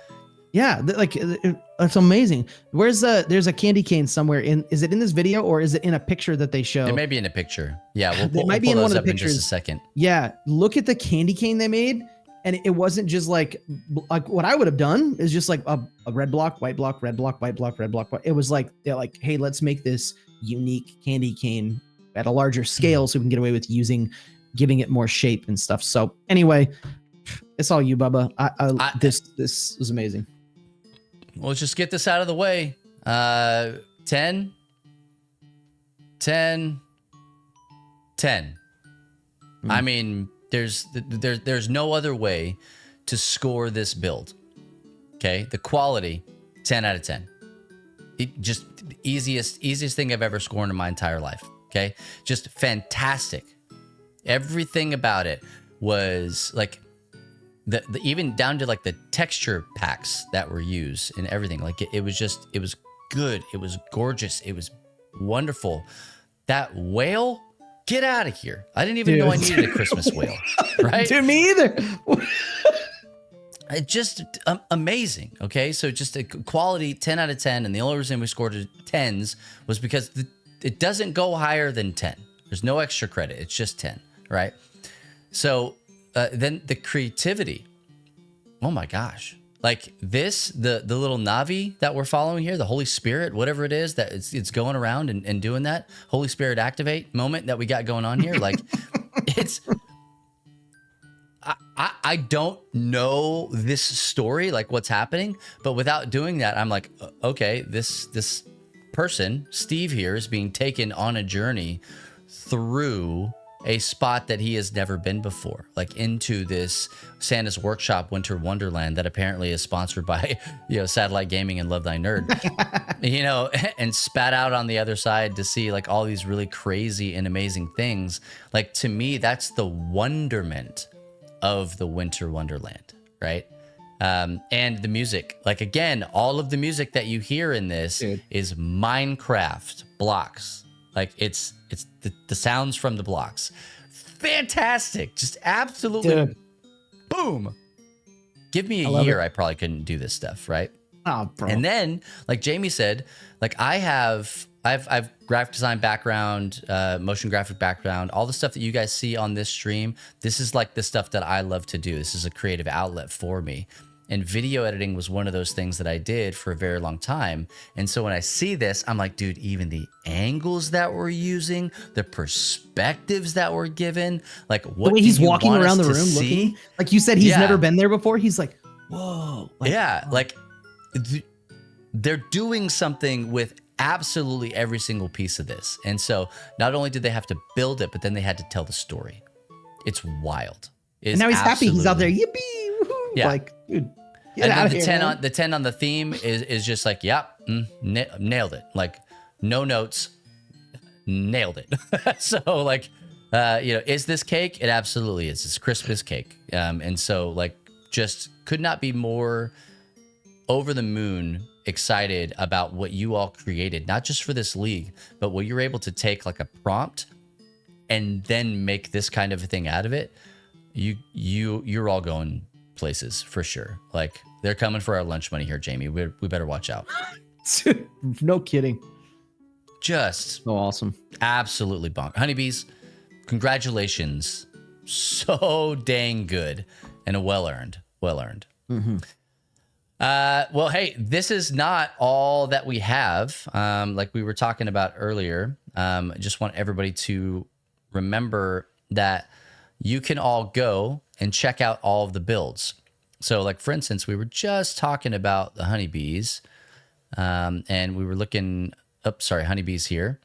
Yeah. It's amazing. There's a candy cane somewhere is it in this video or is it in a picture that they show? It may be in a picture. Yeah. It might be in one of the pictures. In just a second. Yeah. Look at the candy cane they made. And it wasn't just like what I would have done is just like a red block, white block, red block, white block, red block. It was like, they're like, hey, let's make this unique candy cane at a larger scale so we can get away with giving it more shape and stuff. So anyway, it's all you, Bubba. This was amazing. Well, let's just get this out of the way. 10. I mean, there's no other way to score this build. Okay, the quality, 10 out of 10. It just easiest thing I've ever scored in my entire life. Okay, just fantastic. Everything about it was like the even down to like the texture packs that were used and everything. Like it was good. It was gorgeous. It was wonderful. That whale. Get out of here. I didn't even know I needed a Christmas whale. Right? Dude, me either. It just amazing. Okay. So just a quality 10 out of 10. And the only reason we scored 10s was because it doesn't go higher than 10. There's no extra credit. It's just 10. Right. So then the creativity. Oh my gosh. like this, the little Navi that we're following here, the Holy Spirit, whatever it is that it's going around and doing that Holy Spirit activate moment that we got going on here. Like it's, I don't know this story, like what's happening, but without doing that, I'm like, okay, this person, Steve here, is being taken on a journey through a spot that he has never been before, like into this Santa's Workshop Winter Wonderland that apparently is sponsored by, Satellite Gaming and Love Thy Nerd, and spat out on the other side to see like all these really crazy and amazing things. Like, to me, that's the wonderment of the Winter Wonderland, right? And the music, like, again, all of the music that you hear in this is Minecraft blocks. Like it's the sounds from the blocks. Fantastic. Just absolutely boom. Give me a year. I probably couldn't do this stuff, right? Oh, bro. And then, like Jamie said, like I've graphic design background, motion graphic background, all the stuff that you guys see on this stream. This is like the stuff that I love to do. This is a creative outlet for me. And video editing was one of those things that I did for a very long time. And so when I see this, I'm like, dude, even the angles that we're using, the perspectives that we're given, like what the way he's walking around the room looking, like you said, he's never been there before. He's like, whoa. Like, they're doing something with absolutely every single piece of this. And so not only did they have to build it, but then they had to tell the story. It's wild. And now he's happy. He's out there. Yippee. Woohoo. Yeah. Like, dude. And then the 10 on the theme is just like, yep, nailed it. Like, no notes, nailed it. So like, is this cake? It absolutely is. It's Christmas cake. And so like, just could not be more over the moon excited about what you all created, not just for this league, but what you're able to take like a prompt and then make this kind of a thing out of it. You're all going places for sure. Like, they're coming for our lunch money here, Jamie. We better watch out. No kidding. Just so awesome. Absolutely bonk. Honeybees, congratulations. So dang good and well earned. Mm-hmm. Well, hey, this is not all that we have. Like we were talking about earlier. I just want everybody to remember that you can all go and check out all of the builds. So like, for instance, we were just talking about the honeybees, and we were looking up, honeybees here.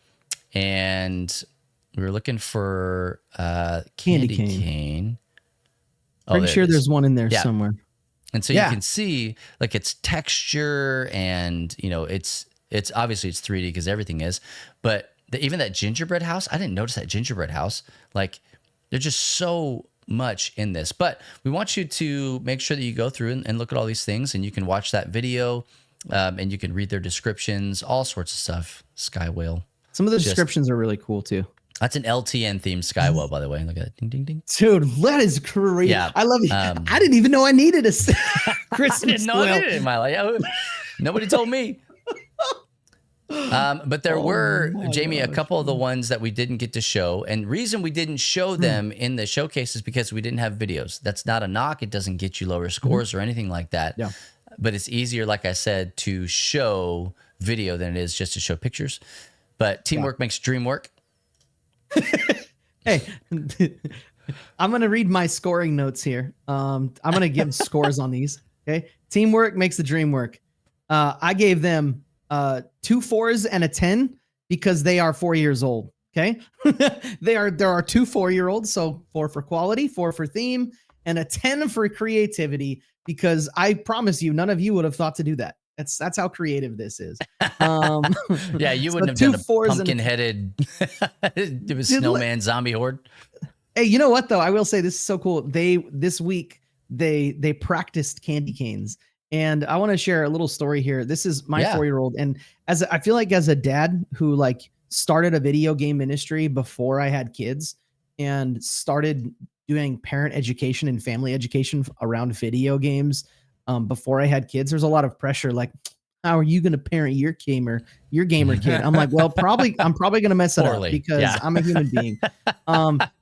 And we were looking for candy cane. Pretty sure there's one in there somewhere. And so you can see like its texture and, it's obviously it's 3D because everything is, but even that gingerbread house, I didn't notice that gingerbread house. Like, there's just so much in this, but we want you to make sure that you go through and look at all these things, and you can watch that video, and you can read their descriptions, all sorts of stuff. Sky whale. Some of the descriptions are really cool too. That's an LTN themed sky whale, by the way. Look at that. Ding, ding, ding. Dude, that is crazy. Yeah. I love it. I didn't even know I needed a Christmas I didn't know I needed it in my life. Nobody told me. But there were, Jamie, a couple of the ones that we didn't get to show. And reason we didn't show them in the showcase is because we didn't have videos. That's not a knock. It doesn't get you lower scores or anything like that. Yeah. But it's easier, like I said, to show video than it is just to show pictures. But teamwork makes dream work. Hey, I'm going to read my scoring notes here. I'm going to give scores on these. Okay. Teamwork makes the dream work. I gave them 2 4s and a 10 because they are 4 years old. Okay. There are 2 4-year-olds. So 4 for quality, 4 for theme, and a 10 for creativity, because I promise you, none of you would have thought to do that. That's how creative this is. Yeah, you wouldn't have done a pumpkin-headed it was snowman zombie horde. Hey, you know what though? I will say this is so cool. This week they practiced candy canes, and I want to share a little story here. This is my 4-year-old, and I feel like as a dad who like started a video game ministry before I had kids and started doing parent education and family education around video games. Before I had kids, there's a lot of pressure. Like, how are you going to parent your gamer kid? I'm like, well, I'm probably going to mess it up because I'm a human being.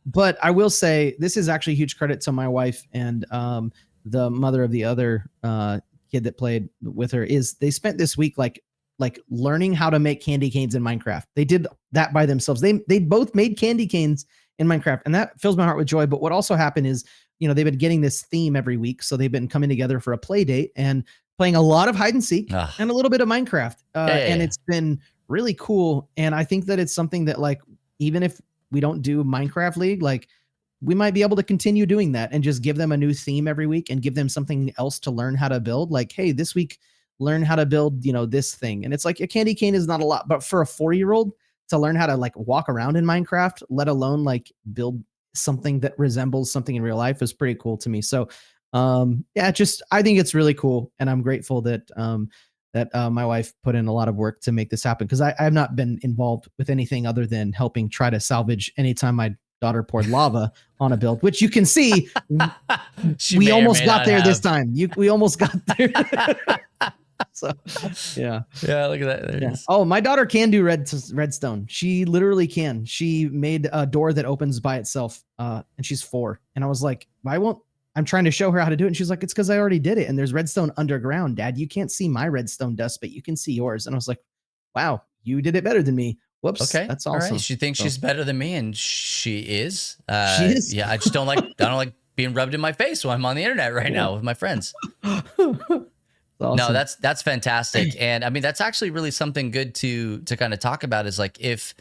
But I will say this is actually huge credit to my wife and the mother of the other kid that played with her, is they spent this week like learning how to make candy canes in Minecraft. They did that by themselves. They both made candy canes in Minecraft, and that fills my heart with joy. But what also happened is, they've been getting this theme every week, so they've been coming together for a play date and playing a lot of hide and seek and a little bit of Minecraft. And it's been really cool. And I think that it's something that, like, even if we don't do Minecraft League, like, we might be able to continue doing that and just give them a new theme every week and give them something else to learn how to build. Like, hey, this week, learn how to build, this thing. And it's like a candy cane is not a lot, but for a 4-year-old to learn how to like walk around in Minecraft, let alone like build something that resembles something in real life, is pretty cool to me. So I think it's really cool. And I'm grateful that my wife put in a lot of work to make this happen, because I have not been involved with anything other than helping try to salvage anytime my daughter poured lava on a build, which you can see we almost got there this time. We almost got there. So yeah, look at that. Yeah. Oh, my daughter can do redstone. She literally can. She made a door that opens by itself, and she's 4. And I was like, I'm trying to show her how to do it. And she's like, it's because I already did it. And there's redstone underground, Dad. You can't see my redstone dust, but you can see yours. And I was like, wow, you did it better than me. Whoops. Okay. That's awesome. All right. She thinks she's better than me, and she is. She is. Yeah. I just don't like being rubbed in my face when I'm on the internet right now with my friends. Awesome. No, that's fantastic. And I mean, that's actually really something good to kind of talk about, is like, if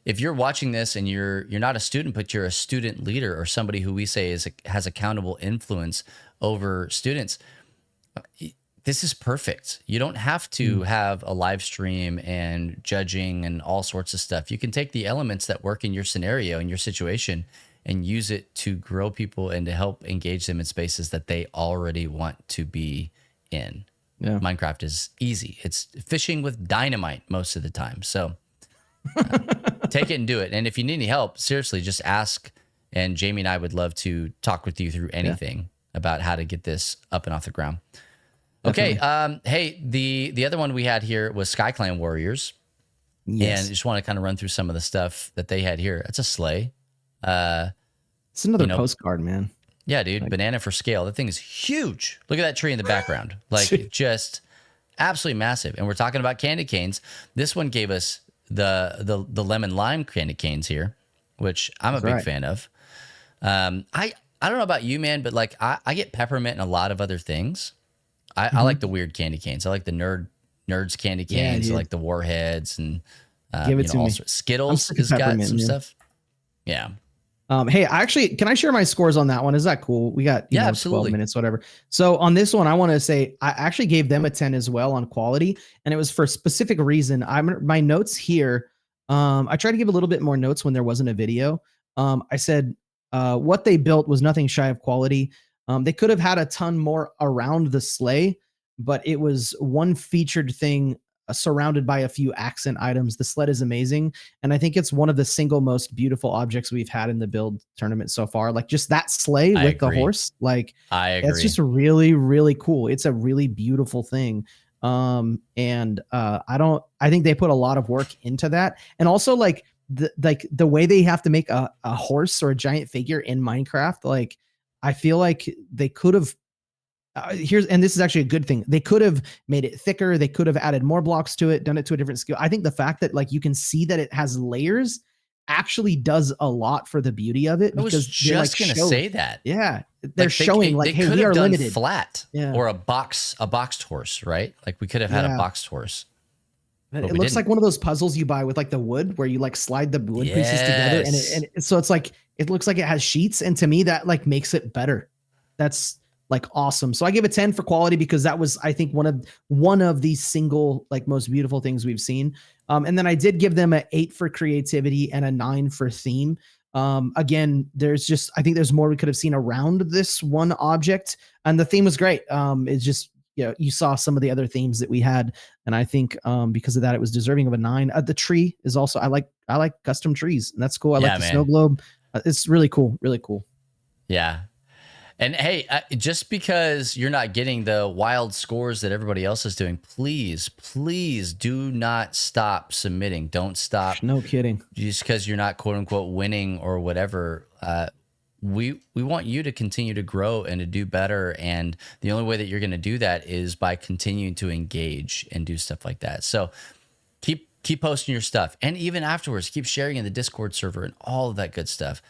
you're watching this and you're not a student, but you're a student leader or somebody who we say has accountable influence over students, this is perfect. You don't have to have a live stream and judging and all sorts of stuff. You can take the elements that work in your scenario, in your situation, and use it to grow people and to help engage them in spaces that they already want to be in. Yeah. Minecraft is easy. It's fishing with dynamite most of the time. So take it and do it. And if you need any help, seriously, just ask. And Jamie and I would love to talk with you through anything about how to get this up and off the ground. Okay. Hey, the other one we had here was Sky Clan Warriors. Yes. And I just want to kind of run through some of the stuff that they had here. That's a sleigh. It's another postcard, man. Yeah, dude. Banana for scale. That thing is huge. Look at that tree in the background. Like, just absolutely massive. And we're talking about candy canes. This one gave us the lemon lime candy canes here, which I'm a big fan of. I don't know about you, man, but like I get peppermint and a lot of other things. I like the weird candy canes. I like the nerds candy canes. I like the warheads and give it to me. Skittles has got some stuff. Yeah. Hey, can I share my scores on that one? Is that cool? We got 12 minutes, whatever. So on this one, I want to say I actually gave them a 10 as well on quality, and it was for a specific reason. My notes here. I tried to give a little bit more notes when there wasn't a video. I said what they built was nothing shy of quality. They could have had a ton more around the sleigh, but it was one featured thing surrounded by a few accent items. The sled is amazing, and I think it's one of the single most beautiful objects we've had in the build tournament so far. Like, just that sleigh with the horse, like, I agree. It's just really, really cool. It's a really beautiful thing. I think they put a lot of work into that, and also like the way they have to make a horse or a giant figure in Minecraft. Like, I feel like they could have. And this is actually a good thing. They could have made it thicker. They could have added more blocks to it, done it to a different scale. I think the fact that like you can see that it has layers actually does a lot for the beauty of it. I was just going to say that. Yeah. They're showing like, hey, we are limited. Flat or a boxed horse, right? Like, we could have had a boxed horse. But it looks like one of those puzzles you buy with like the wood, where you like slide the wood pieces together. And so it's like, it looks like it has sheets. And to me, that like makes it better. That's like awesome. So I give it 10 for quality, because that was, I think, one of the single like most beautiful things we've seen. And then I did give them an 8 for creativity and a 9 for theme. Again, I think there's more we could have seen around this one object, and the theme was great. It's just, you saw some of the other themes that we had, and I think because of that, it was deserving of a 9. The tree is also, I like custom trees, and that's cool. I like the snow globe. It's really cool. Really cool. Yeah. And hey, just because you're not getting the wild scores that everybody else is doing, please do not stop submitting. Don't stop. No kidding. Just because you're not quote unquote winning or whatever. we want you to continue to grow and to do better. And the only way that you're going to do that is by continuing to engage and do stuff like that. So keep posting your stuff. And even afterwards, keep sharing in the Discord server and all of that good stuff.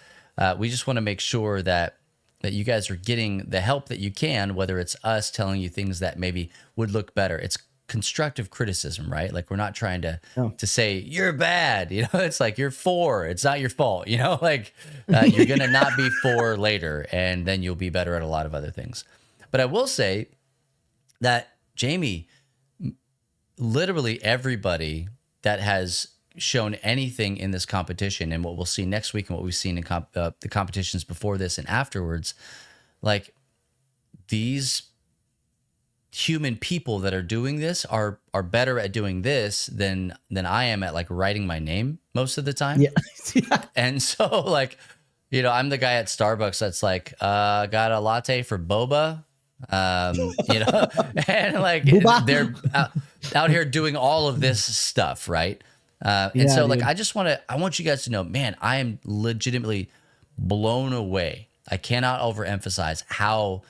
We just want to make sure that you guys are getting the help that you can, whether it's us telling you things that maybe would look better. It's constructive criticism, right? Like, we're not trying to say you're bad, you know. It's like, you're 4, it's not your fault, you know. Like, you're gonna not be 4 later, and then you'll be better at a lot of other things. But I will say that, Jamie, literally everybody that has shown anything in this competition, and what we'll see next week and what we've seen in the competitions before this and afterwards, like, these human people that are doing this are better at doing this than I am at, like, writing my name most of the time. Yeah. And so, like, you know, I'm the guy at Starbucks that's like, got a latte for boba, you know, and like Bubba. they're out here doing all of this stuff, right? And so, like, I want you guys to know, man, I am legitimately blown away. I cannot overemphasize how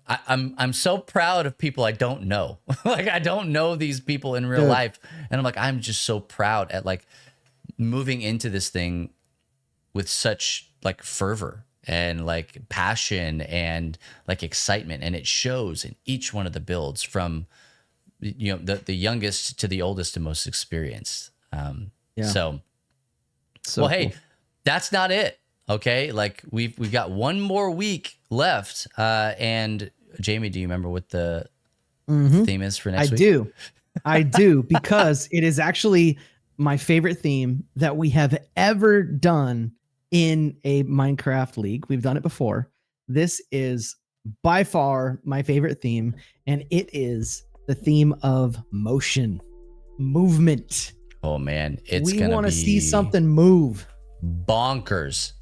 I'm so proud of people I don't know. Like, I don't know these people in real life. And I'm like, I'm just so proud at, like, moving into this thing with such, like, fervor and, like, passion and, like, excitement. And it shows in each one of the builds, from, you know, the youngest to the oldest and most experienced. So well, hey, cool. That's not it. Okay. Like, we've got one more week left. And Jamie, do you remember what the theme is for next week? I do, because it is actually my favorite theme that we have ever done in a Minecraft league. We've done it before. This is by far my favorite theme, and it is the theme of motion, movement. Oh man, we want to see something move. Bonkers.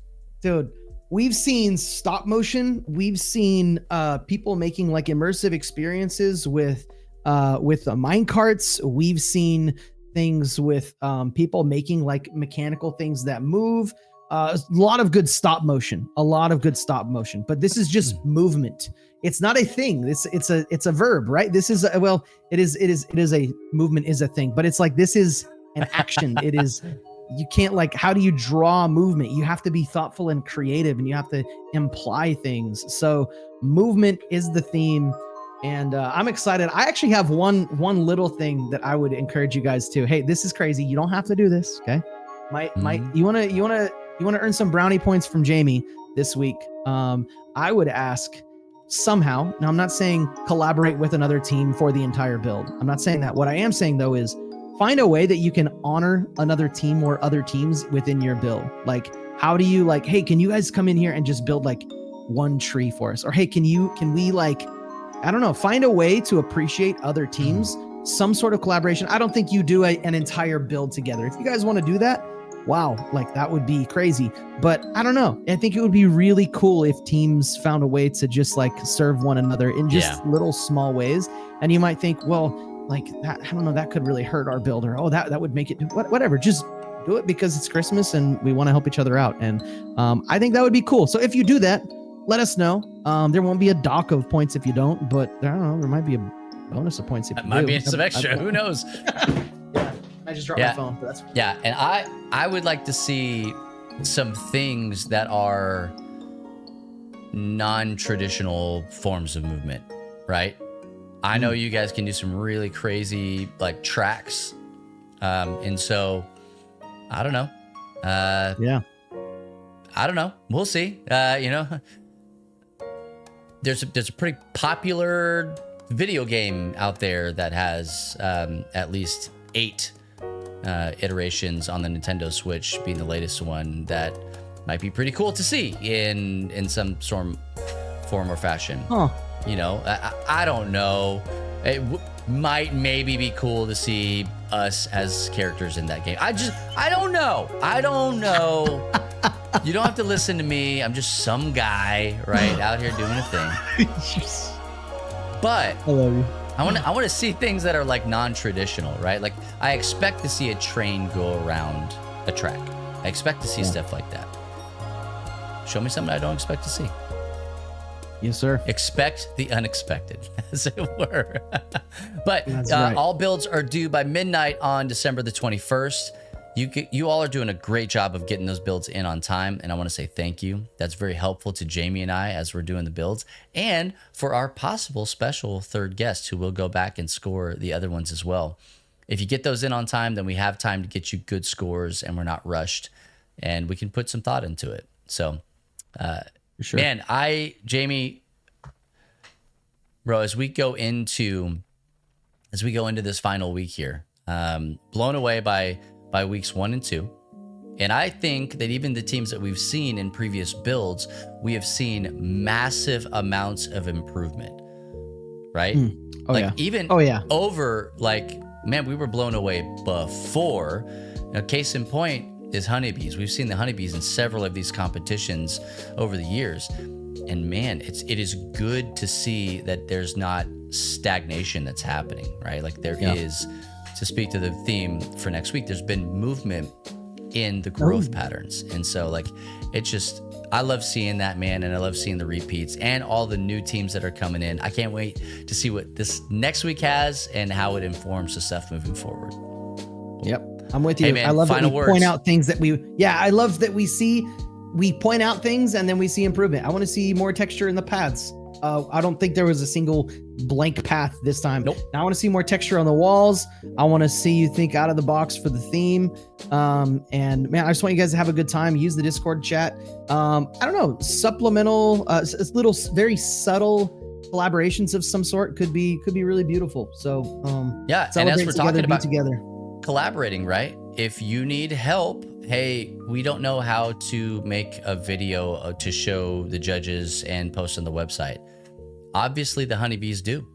Dude, we've seen stop motion. We've seen people making, like, immersive experiences with mine carts. We've seen things with people making, like, mechanical things that move. A lot of good stop motion. But this is just movement. It's not a thing. It's a verb, right? This is it is a movement is a thing, but it's like, this is an action. It is. You can't, like, how do you draw movement? You have to be thoughtful and creative, and you have to imply things. So movement is the theme, and I'm excited. I actually have one little thing that I would encourage you guys to. Hey, this is crazy. You don't have to do this, okay? You wanna earn some brownie points from Jamie this week. I would ask somehow. Now, I'm not saying collaborate with another team for the entire build. I'm not saying that. What I am saying, though, is find a way that you can honor another team or other teams within your build. Like, how do you, like, hey, can you guys come in here and just build, like, one tree for us? Or, hey, can we, like, I don't know, find a way to appreciate other teams, some sort of collaboration. I don't think you do an entire build together. If you guys want to do that, wow, like, that would be crazy. But I don't know. I think it would be really cool if teams found a way to just, like, serve one another in just little small ways. And you might think, well, like, that, I don't know, that could really hurt our build, or, oh, that would make it whatever. Just do it because it's Christmas and we want to help each other out. And I think that would be cool. So if you do that, let us know. There won't be a dock of points if you don't, but I don't know, there might be a bonus of points if you do. Might be some extra. Who knows? I just dropped my phone. But that's yeah, and I would like to see some things that are non-traditional forms of movement, right? I know you guys can do some really crazy, like, tracks. And so I don't know. I don't know. We'll see. You know, there's a pretty popular video game out there that has at least 8 iterations on the Nintendo Switch, being the latest one, that might be pretty cool to see in some form or fashion. Huh. You know, I don't know. It might maybe be cool to see us as characters in that game. I don't know. You don't have to listen to me. I'm just some guy, right, out here doing a thing. But I love you. I want to see things that are, like, non-traditional, right? Like, I expect to see a train go around a track. I expect to see stuff like that. show me something I don't expect to see. Yes, sir. Expect the unexpected, as it were. But right. all builds are due by midnight on December the 21st. You all are doing a great job of getting those builds in on time, and I want to say thank you. That's very helpful to Jamie and I as we're doing the builds, and for our possible special third guest who will go back and score the other ones as well. If you get those in on time, then we have time to get you good scores, and we're not rushed, and we can put some thought into it. So, Sure. man, Jamie, bro, as we go into this final week here, blown away by weeks 1 and 2. And I think that even the teams that we've seen in previous builds, we have seen massive amounts of improvement, right? Even over, like, man, we were blown away before. Now, case in point is honeybees. We've seen the honeybees in several of these competitions over the years. And man, it is good to see that there's not stagnation that's happening, right? Like there is, to speak to the theme for next week, there's been movement in the growth patterns. And so like, I love seeing that, man. And I love seeing the repeats and all the new teams that are coming in. I can't wait to see what this next week has and how it informs the stuff moving forward. Yep. I'm with you. Hey, man, I love that we words. point out things that I love that we point out things and then we see improvement. I want to see more texture in the paths. I don't think there was a single blank path this time. Nope. Now I want to see more texture on the walls. I want to see you think out of the box for the theme. And man, I just want you guys to have a good time. Use the Discord chat. I don't know, supplemental, little, very subtle collaborations of some sort could be really beautiful. So yeah, and as we're talking about together, collaborating, right? If you need help, hey, we don't know how to make a video to show the judges and post on the website. Obviously, the honeybees do.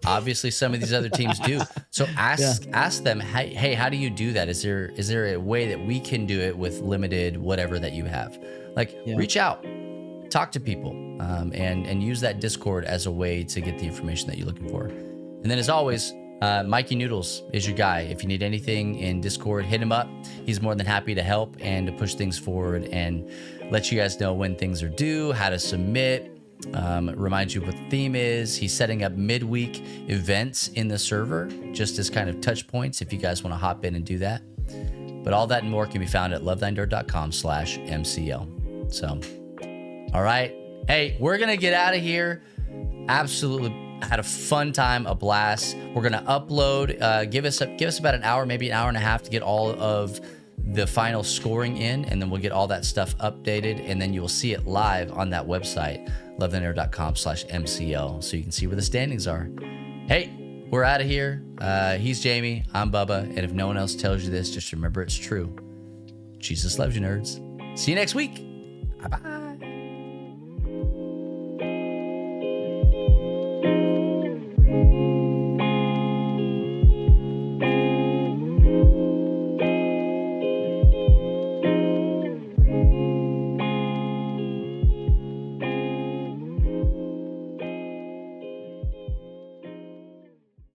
Obviously, some of these other teams do. So ask them, hey, how do you do that? Is there a way that we can do it with limited whatever that you have? Like, reach out, talk to people, and use that Discord as a way to get the information that you're looking for. And then, as always, Mikey Noodles is your guy. If you need anything in Discord, hit him up. He's more than happy to help and to push things forward and let you guys know when things are due, how to submit, remind you what the theme is. He's setting up midweek events in the server just as kind of touch points if you guys want to hop in and do that. But all that and more can be found at lovethynerd.com/MCL. So, all right. Hey, we're going to get out of here. Absolutely had a fun time, a blast. We're going to upload, give us about an hour, maybe an hour and a half to get all of the final scoring in, and then we'll get all that stuff updated, and then you will see it live on that website, lovethynerd.com/MCL, so you can see where the standings are. Hey, we're out of here. He's Jamie, I'm Bubba, and if no one else tells you this, just remember it's true. Jesus loves you, nerds. See you next week. Bye-bye.